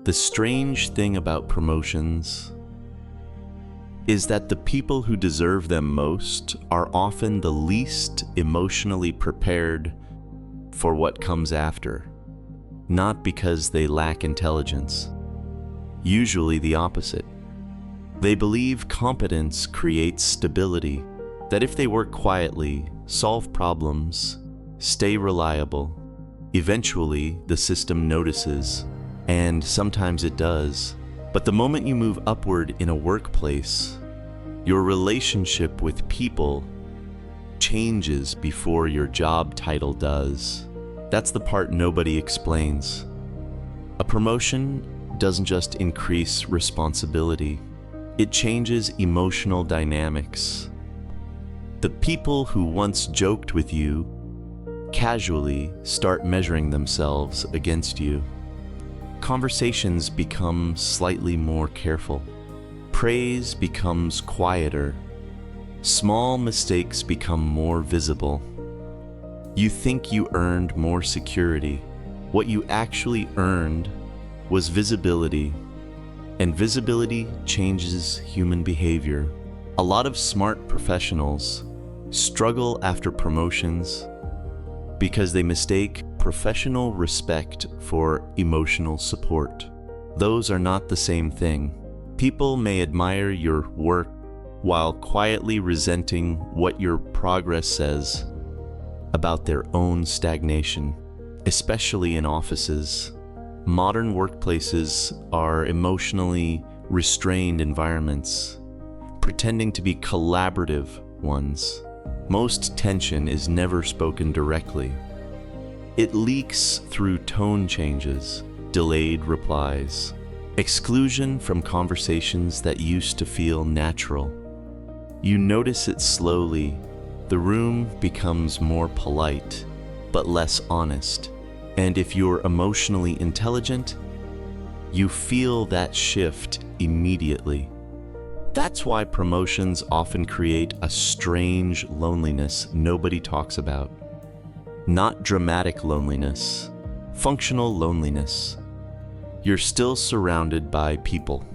The strange thing about promotions is that the people who deserve them most are often the least emotionally prepared for what comes after, not because they lack intelligence. Usually the opposite. They believe competence creates stability, that if they work quietly, solve problems, stay reliable, eventually the system notices, and sometimes it does. But the moment you move upward in a workplace, your relationship with people changes before your job title does. That's the part nobody explains. A promotion doesn't just increase responsibility, it changes emotional dynamics. The people who once joked with you casually start measuring themselves against you. Conversations become slightly more careful. Praise becomes quieter. Small mistakes become more visible. You think you earned more security. What you actually earned was visibility, and visibility changes human behavior. A lot of smart professionals struggle after promotions because they mistake professional respect for emotional support. Those are not the same thing. People may admire your work while quietly resenting what your progress says about their own stagnation, especially in offices. Modern workplaces are emotionally restrained environments, pretending to be collaborative ones. Most tension is never spoken directly. It leaks through tone changes, delayed replies, exclusion from conversations that used to feel natural. You notice it slowly. The room becomes more polite, but less honest. And if you're emotionally intelligent, you feel that shift immediately. That's why promotions often create a strange loneliness nobody talks about. Not dramatic loneliness, functional loneliness. You're still surrounded by people,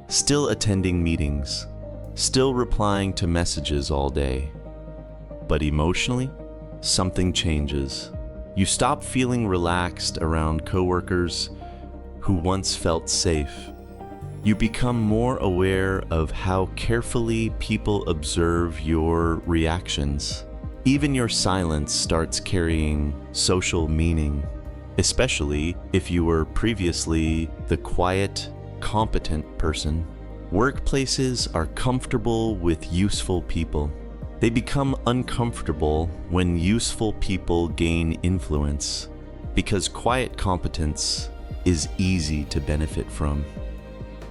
still attending meetings, still replying to messages all day. But emotionally, something changes. You stop feeling relaxed around coworkers who once felt safe. You become more aware of how carefully people observe your reactions. Even your silence starts carrying social meaning, especially if you were previously the quiet, competent person. Workplaces are comfortable with useful people. They become uncomfortable when useful people gain influence, because quiet competence is easy to benefit from.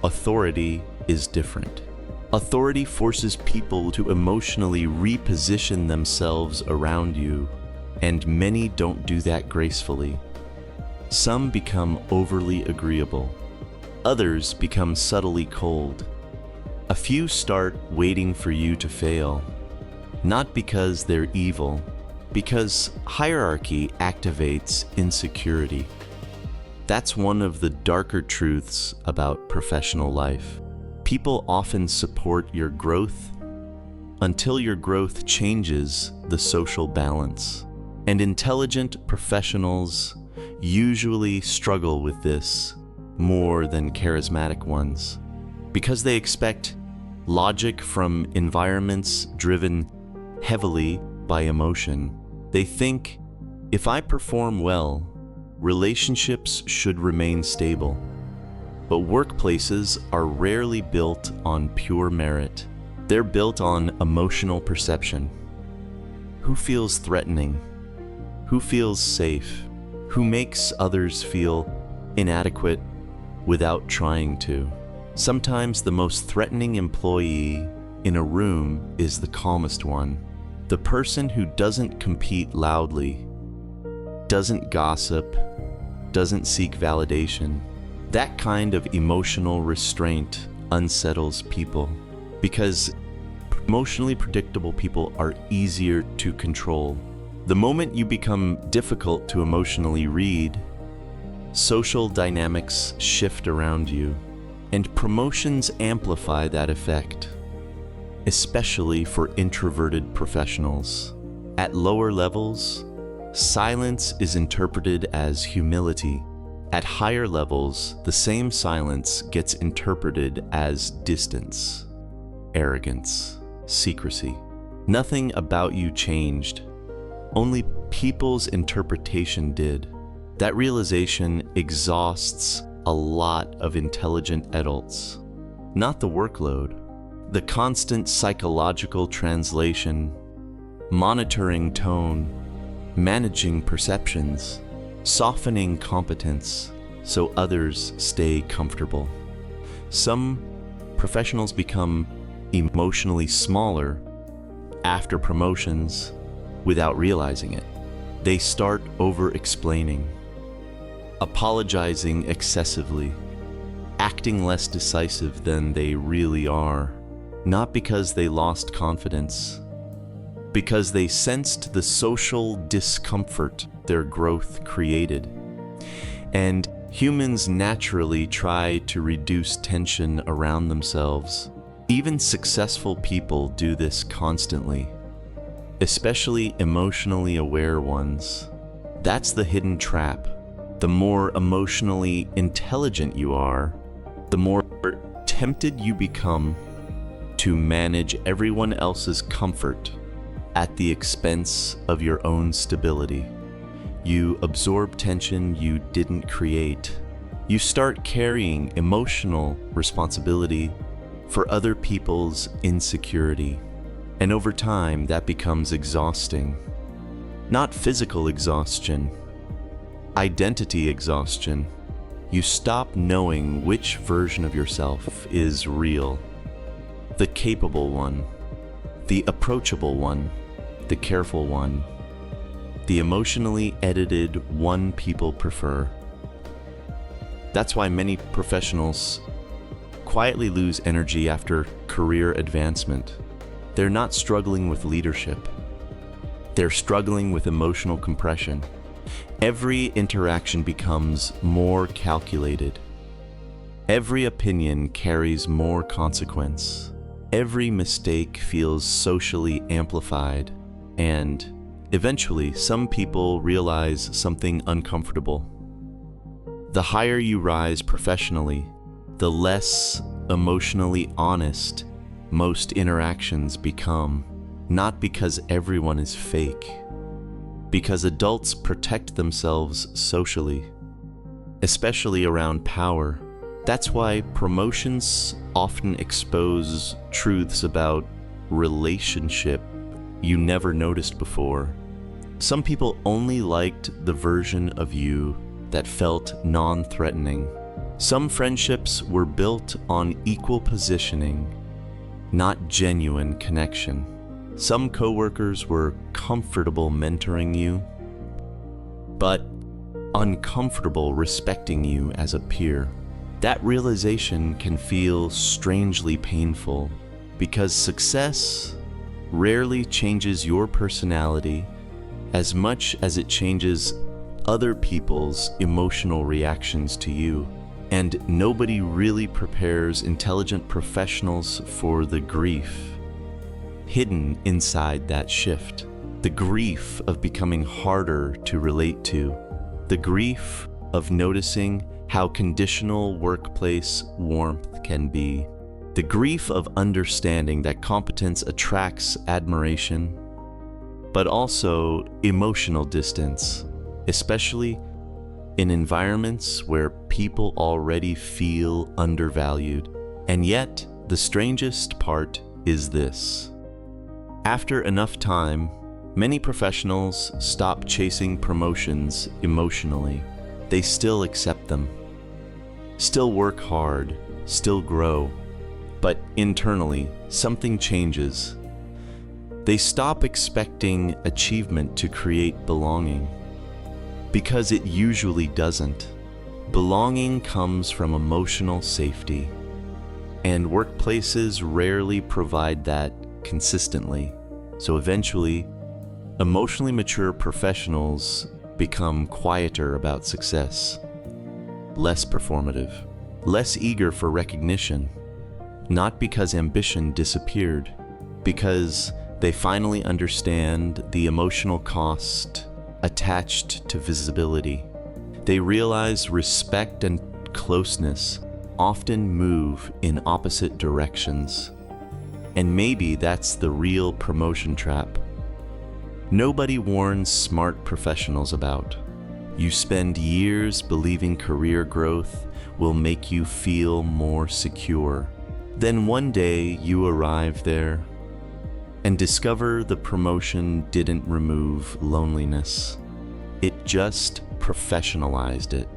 Authority is different. Authority forces people to emotionally reposition themselves around you, and many don't do that gracefully. Some become overly agreeable. Others become subtly cold. A few start waiting for you to fail, not because they're evil, because hierarchy activates insecurity. That's one of the darker truths about professional life. People often support your growth until your growth changes the social balance. And intelligent professionals usually struggle with this more than charismatic ones, because they expect logic from environments driven heavily by emotion. They think, if I perform well, relationships should remain stable. But workplaces are rarely built on pure merit. They're built on emotional perception. Who feels threatening? Who feels safe? Who makes others feel inadequate without trying to? Sometimes the most threatening employee in a room is the calmest one. The person who doesn't compete loudly, doesn't gossip, doesn't seek validation. That kind of emotional restraint unsettles people, because emotionally predictable people are easier to control. The moment you become difficult to emotionally read, Social dynamics shift around you, and promotions amplify that effect, especially for introverted professionals. At lower levels, silence is interpreted as humility. At higher levels, the same silence gets interpreted as distance, arrogance, secrecy. Nothing about you changed. Only people's interpretation did. That realization exhausts a lot of intelligent adults. Not the workload, the constant psychological translation, monitoring tone, managing perceptions, softening competence so others stay comfortable. Some professionals become emotionally smaller after promotions without realizing it. They start over-explaining, apologizing excessively, acting less decisive than they really are, not because they lost confidence, because they sensed the social discomfort their growth created. And humans naturally try to reduce tension around themselves. Even successful people do this constantly, especially emotionally aware ones. That's the hidden trap. The more emotionally intelligent you are, the more tempted you become to manage everyone else's comfort at the expense of your own stability. You absorb tension you didn't create. You start carrying emotional responsibility for other people's insecurity. And over time, that becomes exhausting. Not physical exhaustion, identity exhaustion. You stop knowing which version of yourself is real. The capable one, the approachable one, the careful one, the emotionally edited one people prefer. That's why many professionals quietly lose energy after career advancement. They're not struggling with leadership. They're struggling with emotional compression. Every interaction becomes more calculated. Every opinion carries more consequence. Every mistake feels socially amplified. And eventually, some people realize something uncomfortable. The higher you rise professionally, the less emotionally honest most interactions become, not because everyone is fake, because adults protect themselves socially, especially around power. That's why promotions often expose truths about relationship you never noticed before. Some people only liked the version of you that felt non-threatening. Some friendships were built on equal positioning, not genuine connection. Some coworkers were comfortable mentoring you, but uncomfortable respecting you as a peer. That realization can feel strangely painful because success rarely changes your personality as much as it changes other people's emotional reactions to you. And nobody really prepares intelligent professionals for the grief hidden inside that shift. The grief of becoming harder to relate to. The grief of noticing how conditional workplace warmth can be. The grief of understanding that competence attracts admiration, but also emotional distance, especially in environments where people already feel undervalued. And yet, the strangest part is this. After enough time, many professionals stop chasing promotions emotionally. They still accept them, still work hard, still grow, but internally, something changes. They stop expecting achievement to create belonging, because it usually doesn't. Belonging comes from emotional safety, and workplaces rarely provide that consistently. So eventually, emotionally mature professionals become quieter about success. less performative, less eager for recognition, not because ambition disappeared, because they finally understand the emotional cost attached to visibility. They realize respect and closeness often move in opposite directions. And maybe that's the real promotion trap. Nobody warns smart professionals about. You spend years believing career growth will make you feel more secure. Then one day you arrive there and discover the promotion didn't remove loneliness. It just professionalized it.